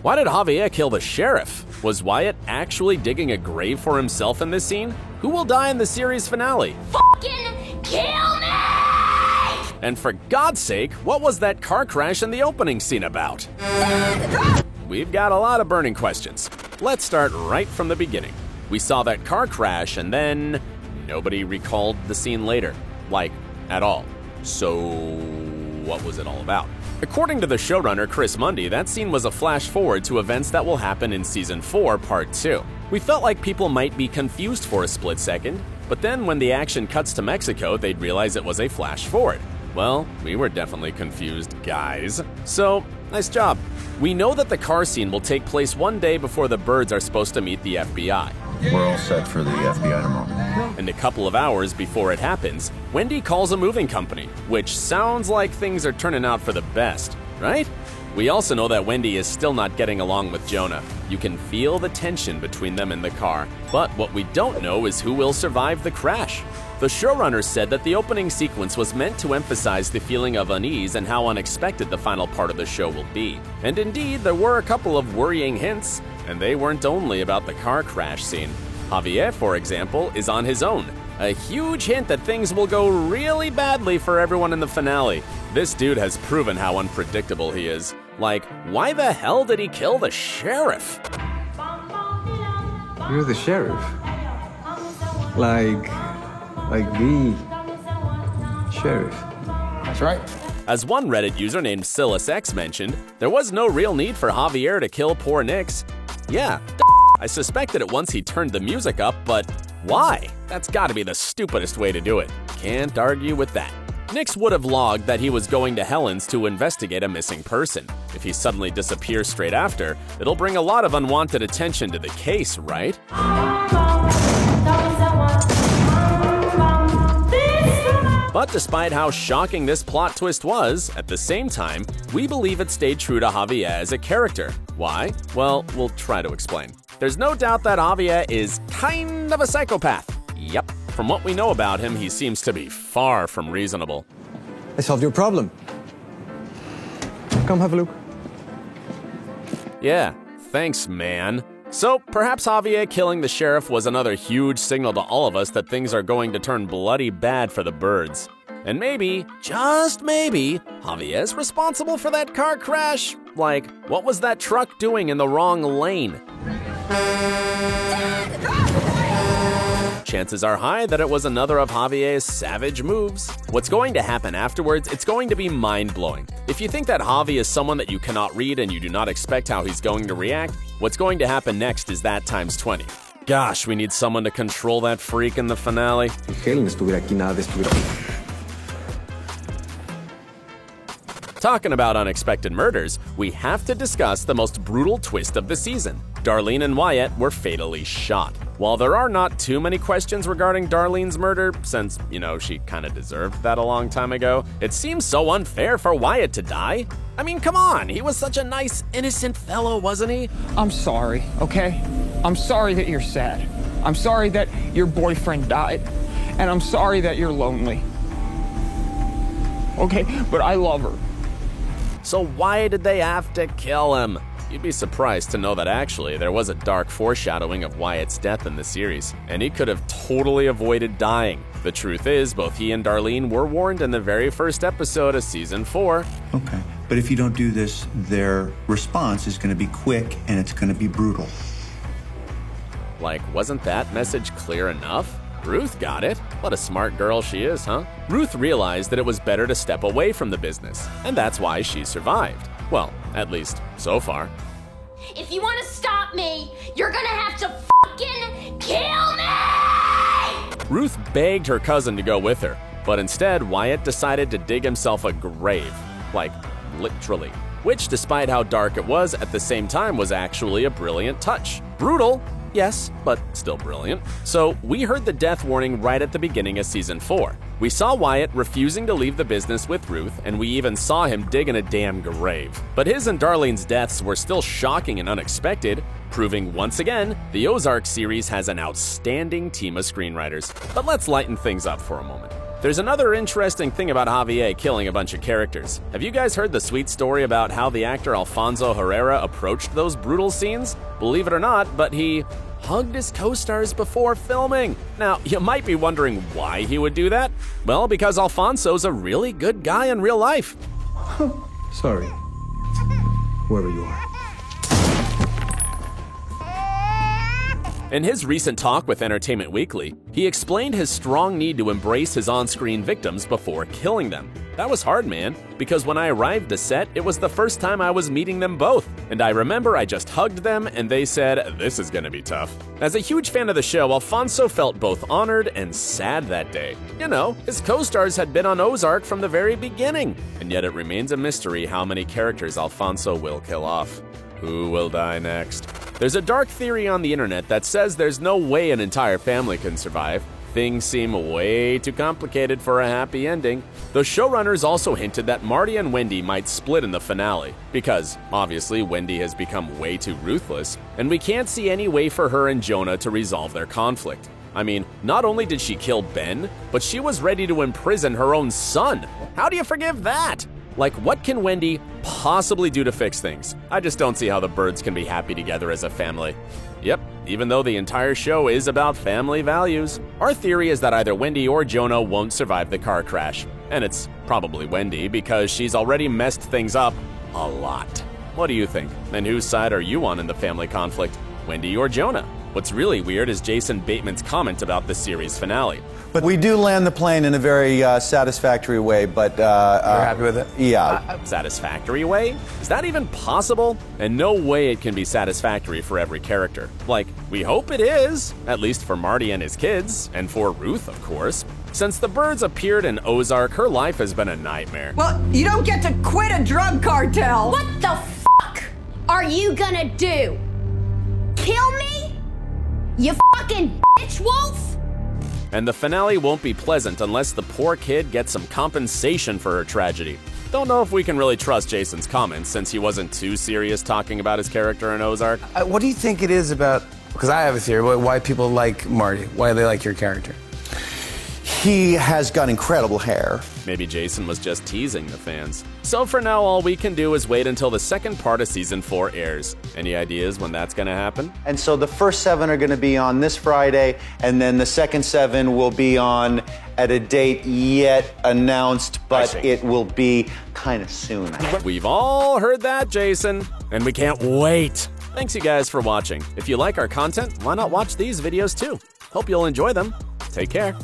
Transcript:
Why did Javier kill the sheriff? Was Wyatt actually digging a grave for himself in this scene? Who will die in the series finale? Fucking kill me! And for God's sake, what was that car crash in the opening scene about? We've got a lot of burning questions. Let's start right from the beginning. We saw that car crash and then nobody recalled the scene later. Like, at all. So, what was it all about? According to the showrunner Chris Mundy, that scene was a flash forward to events that will happen in Season 4, Part 2. We felt like people might be confused for a split second, but then when the action cuts to Mexico, they'd realize it was a flash forward. Well, we were definitely confused, guys. So, nice job. We know that the car scene will take place one day before the birds are supposed to meet the FBI. We're all set for the FBI tomorrow. And a couple of hours before it happens, Wendy calls a moving company, which sounds like things are turning out for the best, right? We also know that Wendy is still not getting along with Jonah. You can feel the tension between them in the car, but what we don't know is who will survive the crash. The showrunner said that the opening sequence was meant to emphasize the feeling of unease and how unexpected the final part of the show will be. And indeed, there were a couple of worrying hints, and they weren't only about the car crash scene. Javier, for example, is on his own. A huge hint that things will go really badly for everyone in the finale. This dude has proven how unpredictable he is. Like, why the hell did he kill the sheriff? You're the sheriff. Like the sheriff. That's right. As one Reddit user named SilasX mentioned, there was no real need for Javier to kill poor Nix. Yeah, I suspected it once he turned the music up, but why? That's gotta be the stupidest way to do it. Can't argue with that. Nix would have logged that he was going to Helen's to investigate a missing person. If he suddenly disappears straight after, it'll bring a lot of unwanted attention to the case, right? But despite how shocking this plot twist was, at the same time, we believe it stayed true to Javier as a character. Why? Well, we'll try to explain. There's no doubt that Javier is kind of a psychopath. Yep. From what we know about him, he seems to be far from reasonable. I solved your problem. Come have a look. Yeah, thanks, man. So, perhaps Javier killing the sheriff was another huge signal to all of us that things are going to turn bloody bad for the birds. And maybe, just maybe, Javier's responsible for that car crash. Like, what was that truck doing in the wrong lane? Chances are high that it was another of Javier's savage moves. What's going to happen afterwards, it's going to be mind-blowing. If you think that Javi is someone that you cannot read and you do not expect how he's going to react, what's going to happen next is that times 20. Gosh, we need someone to control that freak in the finale. Si Helen estuviera aquí, nada de estuviera. Talking about unexpected murders, we have to discuss the most brutal twist of the season. Darlene and Wyatt were fatally shot. While there are not too many questions regarding Darlene's murder, since, she kind of deserved that a long time ago, it seems so unfair for Wyatt to die. I mean, come on, he was such a nice, innocent fellow, wasn't he? I'm sorry, okay? I'm sorry that you're sad. I'm sorry that your boyfriend died. And I'm sorry that you're lonely. Okay, but I love her. So why did they have to kill him? You'd be surprised to know that actually there was a dark foreshadowing of Wyatt's death in the series, and he could have totally avoided dying. The truth is, both he and Darlene were warned in the very first episode of Season 4. Okay, but if you don't do this, their response is going to be quick and it's going to be brutal. Like, wasn't that message clear enough? Ruth got it. What a smart girl she is, huh? Ruth realized that it was better to step away from the business, and that's why she survived. Well, at least so far. If you want to stop me, you're gonna have to fucking kill me! Ruth begged her cousin to go with her, but instead Wyatt decided to dig himself a grave. Like, literally. Which, despite how dark it was, at the same time was actually a brilliant touch. Brutal, yes, but still brilliant. So, we heard the death warning right at the beginning of Season 4. We saw Wyatt refusing to leave the business with Ruth, and we even saw him dig in a damn grave. But his and Darlene's deaths were still shocking and unexpected, proving once again, the Ozark series has an outstanding team of screenwriters. But let's lighten things up for a moment. There's another interesting thing about Javier killing a bunch of characters. Have you guys heard the sweet story about how the actor Alfonso Herrera approached those brutal scenes? Believe it or not, but he hugged his co-stars before filming. Now, you might be wondering why he would do that. Well, because Alfonso's a really good guy in real life. Sorry. Whoever you are. In his recent talk with Entertainment Weekly, he explained his strong need to embrace his on-screen victims before killing them. That was hard, man, because when I arrived to set, it was the first time I was meeting them both. And I remember I just hugged them and they said, "This is gonna be tough." As a huge fan of the show, Alfonso felt both honored and sad that day. You know, his co-stars had been on Ozark from the very beginning, and yet it remains a mystery how many characters Alfonso will kill off. Who will die next? There's a dark theory on the internet that says there's no way an entire family can survive. Things seem way too complicated for a happy ending. The showrunners also hinted that Marty and Wendy might split in the finale, because obviously Wendy has become way too ruthless, and we can't see any way for her and Jonah to resolve their conflict. I mean, not only did she kill Ben, but she was ready to imprison her own son. How do you forgive that? Like, what can Wendy possibly do to fix things? I just don't see how the Byrdes can be happy together as a family. Yep, even though the entire show is about family values. Our theory is that either Wendy or Jonah won't survive the car crash. And it's probably Wendy, because she's already messed things up a lot. What do you think? And whose side are you on in the family conflict? Wendy or Jonah? What's really weird is Jason Bateman's comment about the series finale. But we do land the plane in a very satisfactory way, but... You're happy with it? Yeah. Satisfactory way? Is that even possible? And no way it can be satisfactory for every character. Like, we hope it is, at least for Marty and his kids, and for Ruth, of course. Since the Byrdes appeared in Ozark, her life has been a nightmare. Well, you don't get to quit a drug cartel! What the fuck are you gonna do? Kill me? You fucking bitch wolf? And the finale won't be pleasant unless the poor kid gets some compensation for her tragedy. Don't know if we can really trust Jason's comments, since he wasn't too serious talking about his character in Ozark. What do you think it is about, because I have a theory, why people like Marty, why they like your character? He has got incredible hair. Maybe Jason was just teasing the fans. So for now, all we can do is wait until the second part of Season 4 airs. Any ideas when that's gonna happen? And so the first 7 are going to be on this Friday, and then the second 7 will be on at a date yet announced, but it will be kind of soon. We've all heard that, Jason, and we can't wait. Thanks you guys for watching. If you like our content, why not watch these videos too? Hope you'll enjoy them. Take care.